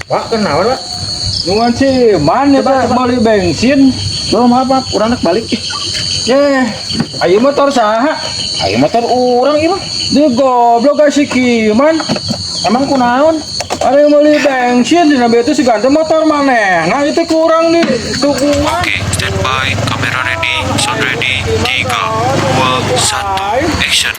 Pak, kenapa Pak? Nuan sih, mana Pak beli bensin? Belum apa, kurang nak balik. Ayo motor saha? Ayo motor orang ieu mah. Ini goblok kasih kiman. Emang kunaon? Ada yang beli bensin, di nabi itu si ganti motor mana? Nah itu kurang nih, dukungan. Oke, standby, kamera ready, sound ready, 3, 2, 1, action.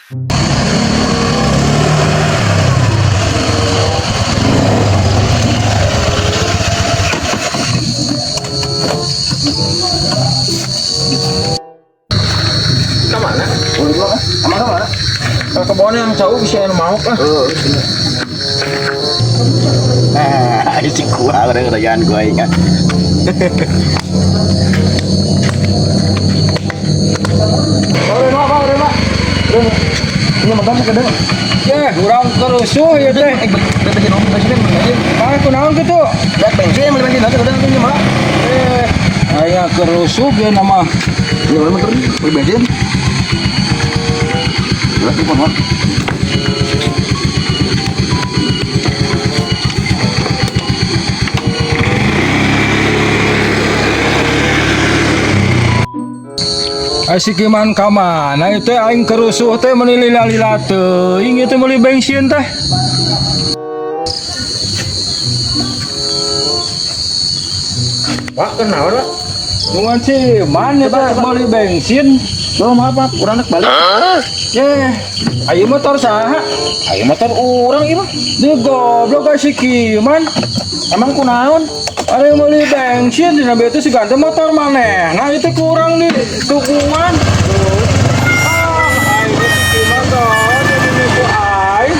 Kemana? Emang kemana? Ke kebun yang jauh bisa yang mau kan? Si gua udah kerjaan gua ingat. Udah Pak. Ini makan ke depan. Kurang kerusuh ya teh. Bensin om, bensin. Kunaon gitu? Ya bensin, bensin nanti udah nanti mah. Aya kerusuh ya nama. Ya memang terus bensin. Udah tuh Pak. Asik kiman kamana itu aing kerusuh teh menilila-lila teuing itu beli bensin teh. Pak, kenapa Pak? Nuan sih, mana Pak beli bensin? Belum apa, kurang nak balik. Ayo motor saha? Ayo motor orang ieu mah. Ini goblok kasih kiman. Emang kunaon? Ada yang beli bensin, di nabi itu si ganti motor mana? Nah itu kurang nih, dukungan. Ayo si kiman dong, jadi nipu aing.